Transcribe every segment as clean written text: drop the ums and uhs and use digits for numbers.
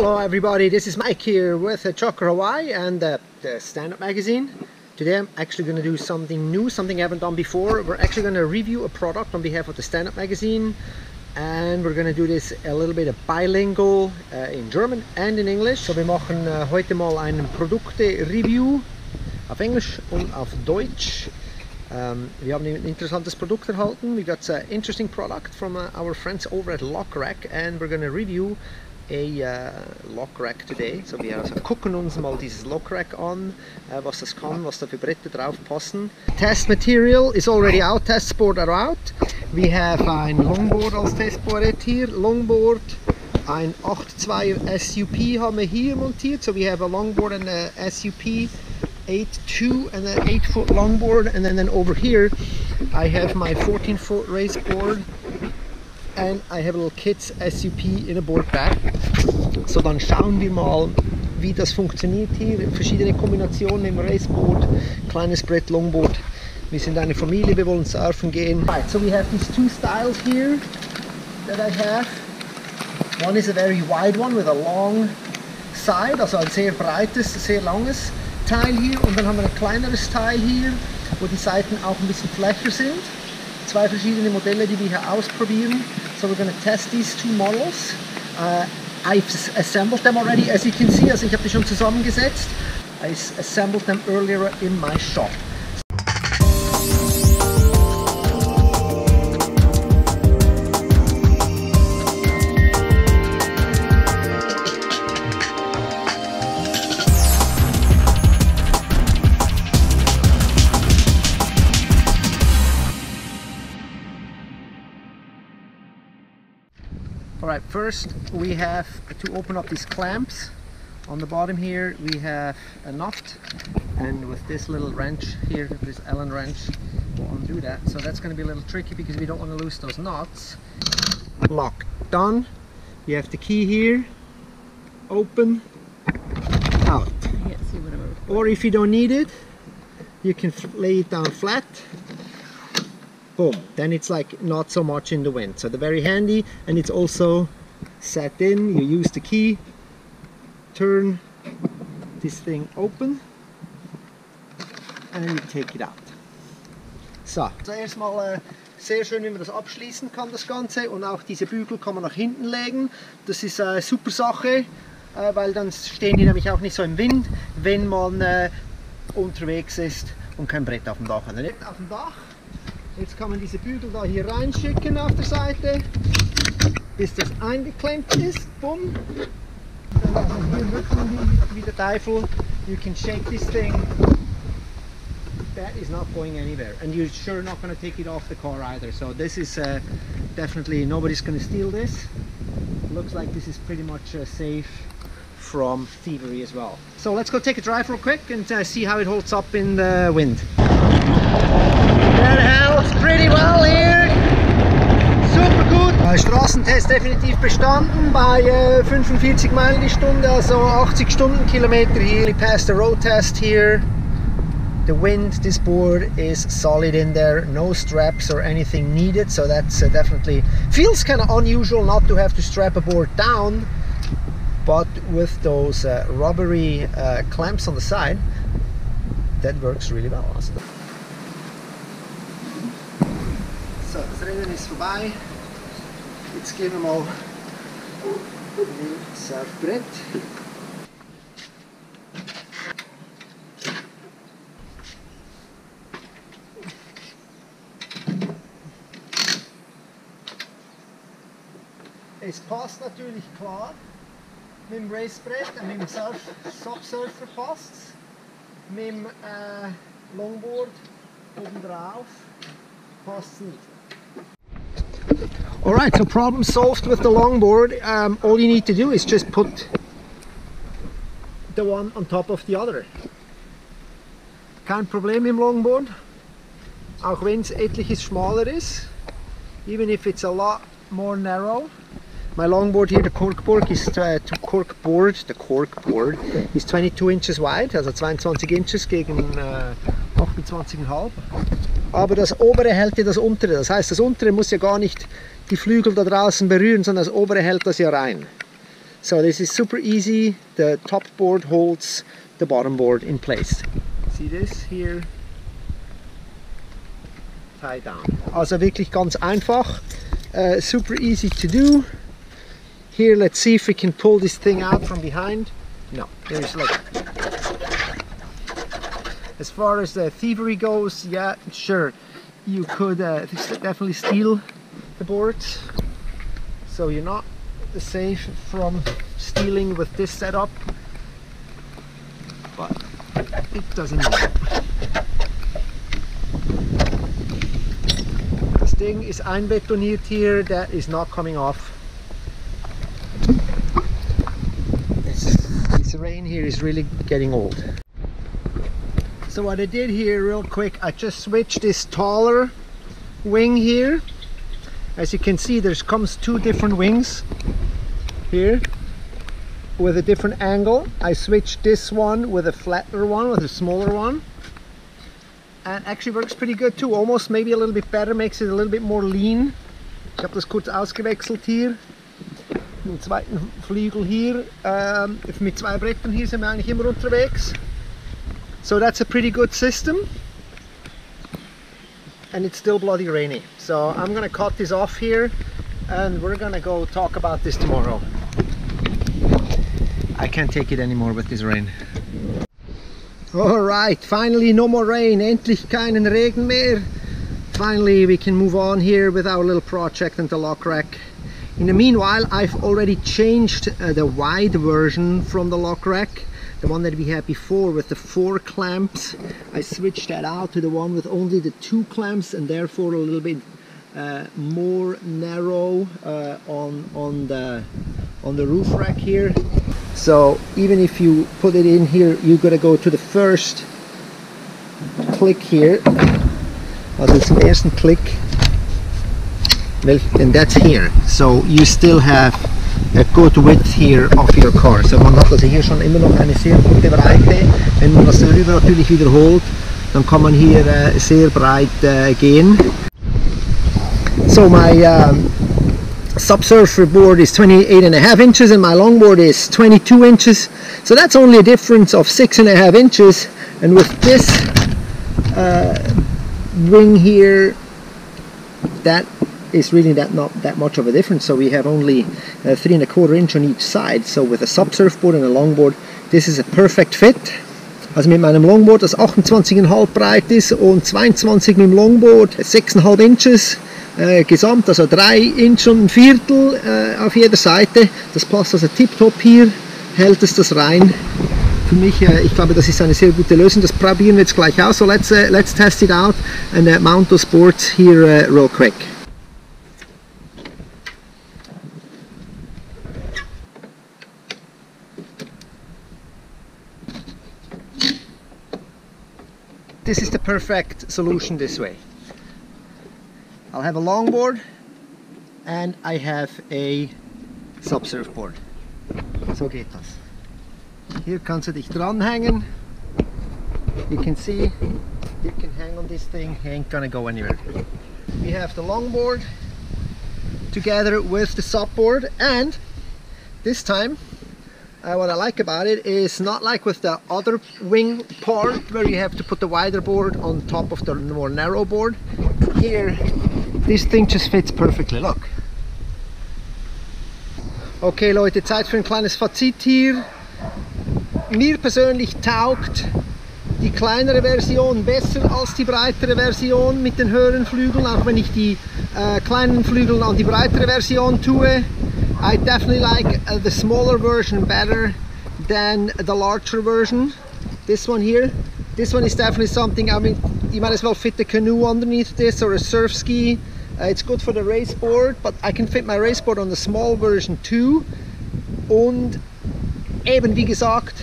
Hello everybody, this is Mike here with JUCKER Hawaii and the Stand Up Magazine. Today I'm actually going to do something new, something I haven't done before. We're actually going to review a product on behalf of the Stand Up Magazine, and we're going to do this a little bit of bilingual in German and in English. So wir machen heute mal einen Produkte-Review auf Englisch und auf Deutsch. Wir haben ein interessantes Produkt erhalten. We got an interesting product from our friends over at Lock Rack, and we're going to review a Lock Rack today. So wir gucken uns mal dieses Lock Rack an, was das kann, was da für Bretter drauf passen. Test material is already out, testboard are out. We have ein Longboard als Testboard hier, Longboard, ein 8.2 SUP haben wir hier montiert. So we have a longboard and a SUP 8.2 and an 8-foot longboard, and then over here I have my 14-foot race board. And I have a little Kids SUP in a board bag. So dann schauen wir mal, wie das funktioniert hier. Verschiedene Kombinationen im Raceboard, kleines Brett, Longboard. Wir sind eine Familie, wir wollen surfen gehen. Right, so we have these two styles here that I have. One is a very wide one with a long side, also ein sehr breites, sehr langes Teil hier. Und dann haben wir ein kleineres Teil hier, wo die Seiten auch ein bisschen flächer sind. Zwei verschiedene Modelle, die wir hier ausprobieren. So we're going to test these two models. I've assembled them already, as you can see. Also ich habe die schon zusammengesetzt. I assembled them earlier in my shop. Alright, first we have to open up these clamps. On the bottom here we have a nut, and with this little wrench here, this Allen wrench, we'll undo that. So that's going to be a little tricky because we don't want to lose those nuts. Lock, done. You have the key here, open, out. Or if you don't need it, you can lay it down flat. Boom, then it's like not so much in the wind. So they're very handy, and it's also set in. You use the key, turn this thing open, and then you take it out. So, zuerst mal sehr schön, wie man das abschließen kann, das Ganze, und auch diese Bügel kann man nach hinten legen. Das ist eine super Sache, weil dann stehen die nämlich auch nicht so im Wind, wenn man unterwegs ist und kein Brett auf dem Dach hat. Auf dem Dach. Jetzt kann man diese Bügel da hier reinschicken auf der Seite, bis das eingeklemmt ist. Bumm. Dann lassen wir hier Rücken wie der Teufel. You can shake this thing. That is not going anywhere, and you're sure not going to take it off the car either. So this is definitely, nobody's going to steal this. Looks like this is pretty much safe from thievery as well. So let's go take a drive real quick and see how it holds up in the wind. That helps pretty well here. Super gut. Straßentest definitiv bestanden bei 45 Meilen die Stunde, also 80 Stundenkilometer hier. We passed the road test here. The wind, this board is solid in there, no straps or anything needed, so that's definitely feels kind of unusual not to have to strap a board down, but with those rubbery clamps on the side, that works really well. So, das Rennen ist vorbei. Jetzt gehen wir mal ins Surfbrett. Es passt natürlich klar mit dem Racebrett, mit dem Subsurfer passt es, mit dem Longboard oben drauf passt es nicht. Alright, so problem solved with the longboard. All you need to do is just put the one on top of the other. Kein Problem im Longboard, auch wenn es etliches schmaler ist, even if it's a lot more narrow. My longboard here, the corkboard is 22 inches wide, also 22 inches gegen 28,5. Aber das obere hält ja das untere, das heißt, das untere muss ja gar nicht die Flügel da draußen berühren, sondern das obere hält das ja rein. So this is super easy. The top board holds the bottom board in place. See this here? Tie down. Also wirklich ganz einfach. Super easy to do. Here, let's see if we can pull this thing out from behind. No, there's like... As far as the thievery goes, yeah, sure, you could definitely steal the boards. So you're not safe from stealing with this setup, but it doesn't matter. Das Ding ist einbetoniert here, that is not coming off. This rain here is really getting old. So what I did here real quick, I just switched this taller wing here. As you can see, there comes two different wings here with a different angle. I switched this one with a flatter one, with a smaller one. And actually works pretty good too, almost maybe a little bit better, makes it a little bit more lean. Ich habe das kurz ausgewechselt hier. Den zweiten Flügel hier, mit zwei Brettern hier sind wir eigentlich immer unterwegs. So that's a pretty good system, and it's still bloody rainy. So I'm gonna cut this off here and we're gonna go talk about this tomorrow. I can't take it anymore with this rain. Alright, finally no more rain, endlich keinen Regen mehr. Finally we can move on here with our little project and the lock rack. In the meanwhile, I've already changed the wide version from the lock rack. The one that we had before with the 4 clamps, I switched that out to the one with only the 2 clamps, and therefore a little bit more narrow on the roof rack here. So even if you put it in here, you gotta go to the first click here. Also zum ersten Klick, and that's here. So you still have a good width here of your car. So man hat also hier schon immer noch eine sehr gute Breite. Wenn man das darüber natürlich wiederholt, dann kann man hier sehr breit gehen. So my subsurfer board is 28.5 inches and my longboard is 22 inches. So that's only a difference of 6.5 inches. And with this wing here, that is really not that much of a difference. So we have only 3¼ inch on each side. So with a subsurfboard and a longboard, this is a perfect fit. Also mit meinem Longboard, das 28,5 breit ist, und 22 mit dem Longboard, 6,5 Inches gesamt, also 3 Inch und ein Viertel auf jeder Seite. Das passt also tiptop hier, hält es das rein. Für mich, ich glaube, das ist eine sehr gute Lösung. Das probieren wir jetzt gleich aus. So let's test it out and mount those boards here real quick. This is the perfect solution this way. I'll have a longboard and I have a subsurfboard. So geht das. Hier kannst du dich dranhängen. You can see you can hang on this thing, it ain't gonna go anywhere. We have the longboard together with the subboard, and this time what I like about it is not like with the other wing part where you have to put the wider board on top of the more narrow board. Here, this thing just fits perfectly, look. Okay Leute, Zeit für ein kleines Fazit hier. Mir persönlich taugt die kleinere Version besser als die breitere Version mit den höheren Flügeln, auch wenn ich die kleinen Flügel an die breitere Version tue. I definitely like the smaller version better than the larger version. This one here, this one is definitely something, I mean, you might as well fit the canoe underneath this or a surf ski. It's good for the race board, but I can fit my race board on the small version too. Und eben wie gesagt,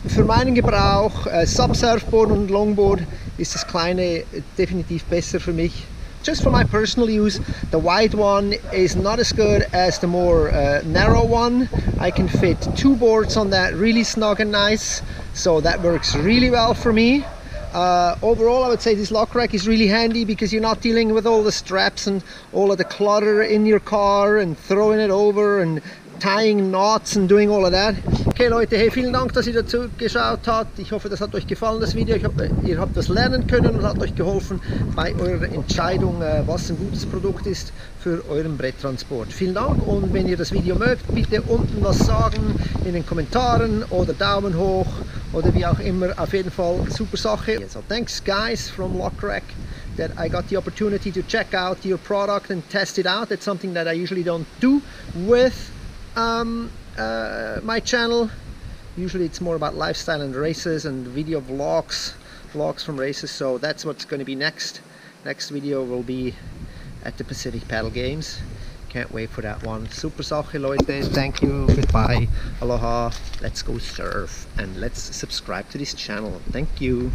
für meinen Gebrauch, Subsurfboard und Longboard, ist das kleine definitiv besser für mich. Just for my personal use, the wide one is not as good as the more narrow one. I can fit 2 boards on that really snug and nice, so that works really well for me. Overall, I would say this lock rack is really handy because you're not dealing with all the straps and all of the clutter in your car and throwing it over and tying knots and doing all of that. Okay Leute, hey, vielen Dank, dass ihr dazu geschaut habt. Ich hoffe, das hat euch gefallen, das Video. Ich hoffe, ihr habt was lernen können und hat euch geholfen bei eurer Entscheidung, was ein gutes Produkt ist für euren Bretttransport. Vielen Dank, und wenn ihr das Video mögt, bitte unten was sagen in den Kommentaren oder Daumen hoch oder wie auch immer. Auf jeden Fall super Sache. So thanks guys from JUCKER that I got the opportunity to check out your product and test it out. It's something that I usually don't do with my channel. Usually it's more about lifestyle and races and video vlogs from races, so that's what's going to be next. Next video will be at the Pacific Paddle Games. Can't wait for that one. Super Sache Leute, thank you, goodbye, aloha, let's go surf, and let's subscribe to this channel. Thank you.